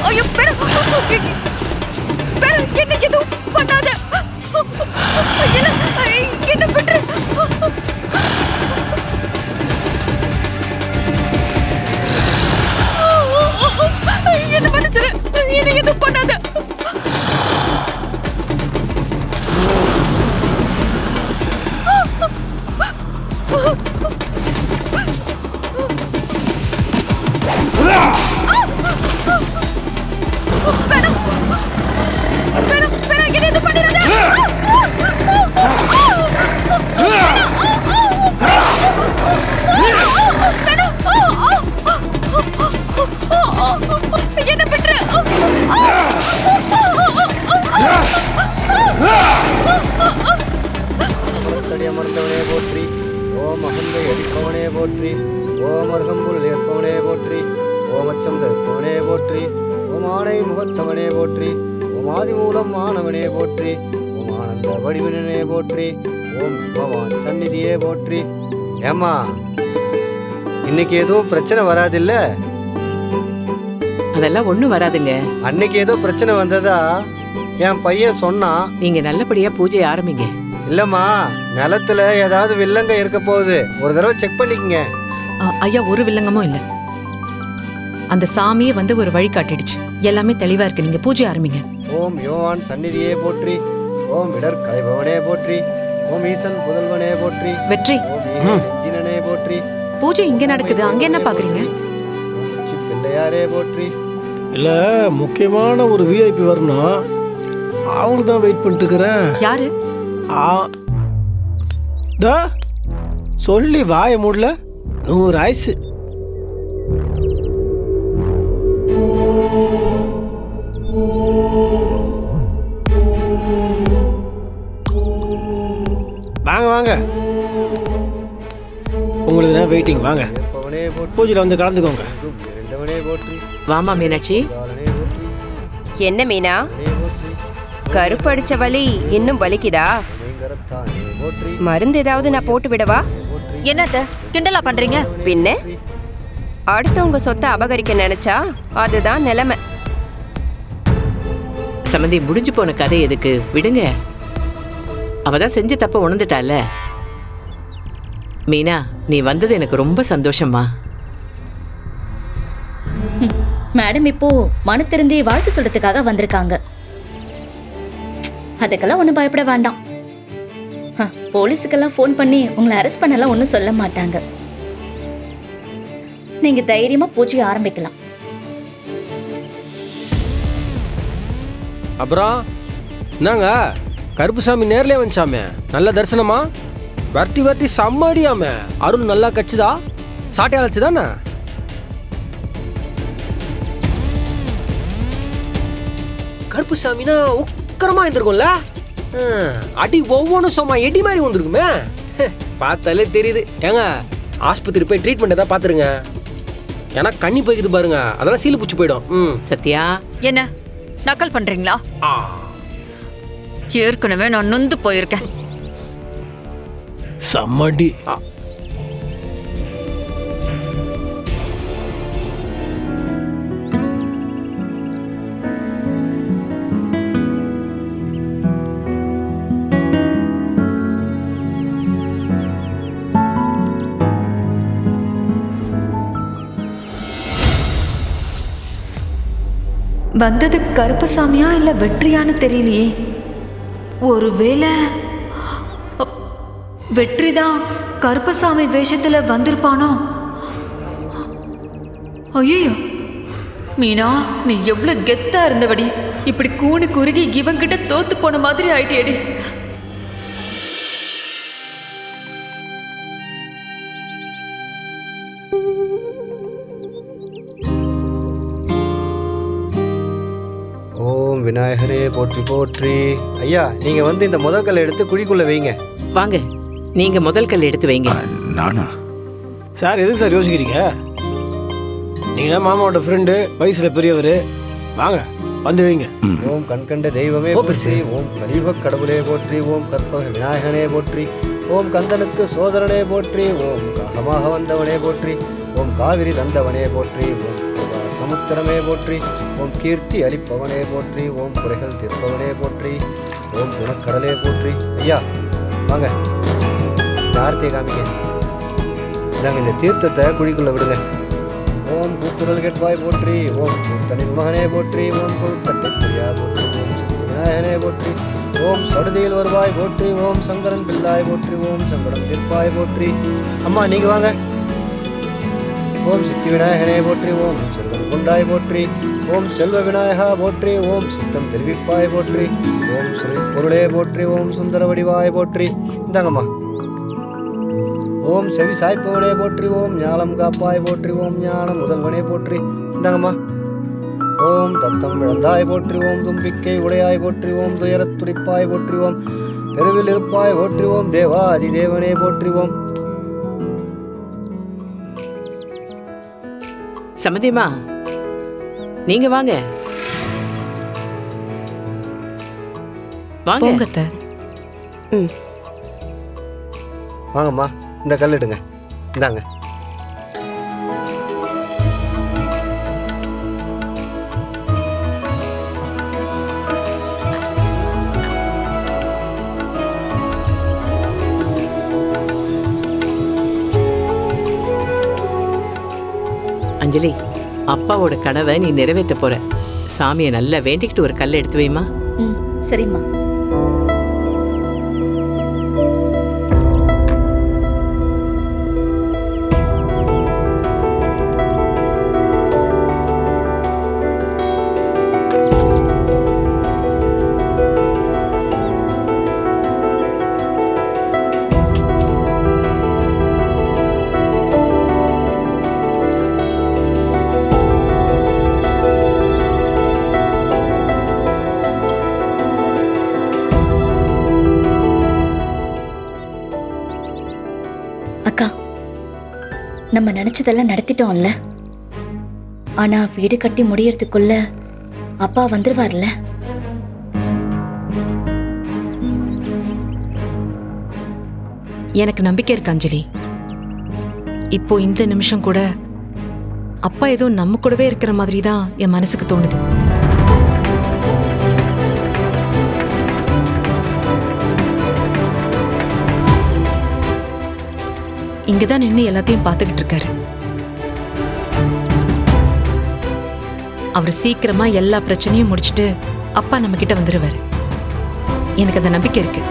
ஐயோ என்ன எதுவும் பண்ணாத. என்ன விட்டுரு. என்ன மன்னிச்சிரு. என்ன எதுவும் பண்ணாத. என்ன பண்ற? அமர்ந்தவனே போற்றி. ஓம் அகந்தை அடிப்பவனே போற்றி. ஓம் அருகம்புல் ஏற்பவனே போற்றி. ஓம் அச்சம் தற்பவனே போற்றி. ஓம் ஆணை முகத்தவனே போற்றி. ஓம் ஆதிமூலம் ஆனவனே போற்றி. ஓம் ஆனந்த வடிவினே போற்றி. ஓம் பகவான் சந்நிதியே போற்றி. ஏமா இன்னைக்கு எதுவும் பிரச்சனை வராதில்ல? அதெல்லாம் ஒண்ணும் வராதுங்க. அன்னைக்கு ஏதோ பிரச்சனை வந்ததா என் பையன் சொன்னான். நீங்க நல்லபடியா பூஜை ஆரம்பிங்க. இல்லம்மா, நிலத்துல ஏதாவது வில்லங்க இருக்க போகுது, ஒரு தடவை செக் பண்ணிக்கங்க. ஐயா, ஒரு வில்லங்கமும் இல்ல. அந்த சாமியே வந்து ஒரு வழி காட்டிடுச்சு. எல்லாமே தெளிவா இருக்கு. நீங்க பூஜை ஆரம்பிங்க. ஓம் யோவான் சந்நிதியே போற்றி. ஓம் இடர் கலைபவனே போற்றி. ஓம் ஈசன் புதல்வனே போற்றி. வெற்றி. ஓம் நெஞ்சினனே போற்றி. பூஜை இங்க நடக்குது, அங்க என்ன பாக்குறீங்க? ஓம் பிள்ளையாரே போற்றி. இல்ல, முக்கியமான ஒரு விஐபி வரணும், அவங்களுக்கு தான் வெயிட் பண்ணிட்டு இருக்கிறேன். யாரு? சொல்லி வாய மூடல. 100 ஆயுசு. வாங்க வாங்க, உங்களுக்கு தான் வெயிட்டிங். வாங்க, பூஜையில் வந்து கலந்துக்கோங்க. வாமா மீனாட்சி. என்ன மீனா, கருப்படிச்ச வலி இன்னும் வலிக்குதா? மருந்து ஏதாவது நான் போட்டு விடவா? என்னத்த கிண்டலா பண்றீங்க? பின்ன அடுத்தவங்க சொத்தை அபகரிக்க நினைச்சா அதுதான் நிலைமை. சம்மந்தி, முடிஞ்சு போன கதை எதுக்கு? விடுங்க. அவதான் செஞ்ச தப்ப உணர்ந்துட்டால. மீனா, நீ வந்தது எனக்கு ரொம்ப சந்தோஷமா. மேடம் இப்போ மனு திருந்தி வாழ்த்து சொல்றதுக்காக வந்திருக்காங்க. அதுக்கெல்லாம் ஒன்றும் பயப்பட வேண்டாம். போலீஸுக்கெல்லாம் ஃபோன் பண்ணி உங்களை அரெஸ்ட் பண்ணலாம் ஒன்றும் சொல்ல மாட்டாங்க. நீங்க தைரியமா பூஜையை ஆரம்பிக்கலாம். அப்புறம் என்னங்க, கருப்புசாமி நேர்லயே வந்துச்சாமே, நல்ல தரிசனமா? வரட்டி வரட்டி செம்மடியாமே. அருள் நல்லா கட்சிதா? சாட்டையா வச்சுதானே? கருப்புசாமினா உக்கரமா இருந்திருக்கும்ல. அடி ஒவ்வொன்றும் சும்மா எடி மாதிரி வந்துருக்குமே. பார்த்தாலே தெரியுது. ஏங்க, ஆஸ்பத்திரி போய் ட்ரீட்மெண்ட் ஏதாவது பார்த்துருங்க. ஏன்னா கண்ணி போய்க்குது பாருங்க, அதெல்லாம் சீலு பூச்சி போயிடும். சத்யா, என்ன நக்கல் பண்றீங்களா? ஏற்கனவே நான் நொந்து போயிருக்கேன். சம்மடி. வந்தது கருப்பசாமியா இல்ல வெற்றியான்னு தெரியலையே. ஒருவேளை வெற்றிதான் கருப்பசாமி வேஷத்துல வந்திருப்பானோ? ஐயோ மீனா, நீ எவ்வளவு கெத்தா இருந்தபடி இப்படி கூணு குறுகி இவங்கிட்ட தோத்து போன மாதிரி ஆயிட்டேடி. ஓம் விநாயகரே போற்றி போற்றி. ஐயா, நீங்க வந்து இந்த முதல் கல்லை எடுத்து குழிக்குள்ள வைங்க. வாங்க, நீங்க முதல் கல் எடுத்து வைங்க. நானா? சார், எதுக்கு சார் யோசிக்கிறீங்க? நீங்க மாமாவோட ஃப்ரெண்டு, வயசுல பெரியவர். வாங்க, வந்து வைங்க. ஓம் கண்கண்ட தெய்வமே போற்றி. ஓம் கலியுக கடவுளே போற்றி. ஓம் கற்பக விநாயகனே போற்றி. ஓம் கந்தனுக்கு சோதரனே போற்றி. ஓம் காகமாக வந்தவனே போற்றி. ஓம் காவிரி தந்தவனே போற்றி. ஓம் சமுத்திரமே போற்றி. ஓம் கீர்த்தி அளிப்பவனே போற்றி. ஓம் குறைகள் தீர்ப்பவனே போற்றி. ஓம் குணக்கடலே போற்றி. ஐயா வாங்க, இந்த ஆர்த்தியை காமிக்க. நாங்கள் இந்த தீர்த்தத்தை குழிக்குள்ள விடுங்க. ஓம் கூக்குரல் கேட்பாய் போற்றி. ஓம் கூத்தனின் மகனே போற்றி. ஓம் கொழுக்கட்டை பிரியா போற்றி. ஓம் சக்தி விநாயகனே போற்றி. ஓம் சடுதியில் வருவாய் போற்றி. ஓம் சங்கரன் பிள்ளாய் போற்றி. ஓம் சங்கடம் தீர்ப்பாய் போற்றி. அம்மா நீங்க வாங்க. ஓம் சித்தி விநாயகனே போற்றி. ஓம் செல்வன் கொண்டாய் போற்றி. ஓம் செல்வ விநாயகா போற்றி. ஓம் சித்தம் தெரிவிப்பாய் போற்றி. ஓம் ஸ்ரீ பொருளே போற்றி. ஓம் சுந்தர வடிவாய் போற்றி. இந்தாங்கம்மா. ஓம் செவி சாய்ப்பவனே போற்றி. ஓம் ஞானம் காப்பாய் போற்றி. ஓம் ஞானம் முதல்வனே போற்றி. இந்தாங்கம்மா. ஓம் தத்தம் இழந்தாய் போற்றி. ஓம் தும்பிக்கை உடையாய் போற்றி. ஓம் துயரத் துடிப்பாய் போற்றி. ஓம் தெருவில் இருப்பாய் போற்றி. ஓம் தேவா அதிதேவனே போற்றி. ஓம் சம்மதிமா, நீங்க வாங்க வாங்க. போங்க அத்தை. வாங்கம்மா, இந்த கல் எடுங்க. இந்தாங்க. அஞ்சலி, அப்பாவோட கனவை நீ நிறைவேற்ற போற. சாமியை நல்லா வேண்டிக்கிட்டு ஒரு கல் எடுத்து வைமா. ம் சரிம்மா. அக்கா, நம்ம நினைச்சதெல்லாம் நடத்திட்டோம்ல. ஆனா வீடு கட்டி முடியறதுக்குள்ள அப்பா வந்துருவார்ல. எனக்கு நம்பிக்கை இருக்கு அஞ்சலி. இப்போ இந்த நிமிஷம் கூட அப்பா ஏதோ நம்ம கூடவே இருக்கிற மாதிரி தான் என் மனசுக்கு தோணுது. இங்கதான் நின்று எல்லாத்தையும் பார்த்துக்கிட்டு இருக்காரு. அவர் சீக்கிரமா எல்லா பிரச்சனையும் முடிச்சிட்டு அப்பா நம்ம கிட்ட வந்துருவாரு. எனக்கு அந்த நம்பிக்கை இருக்கு.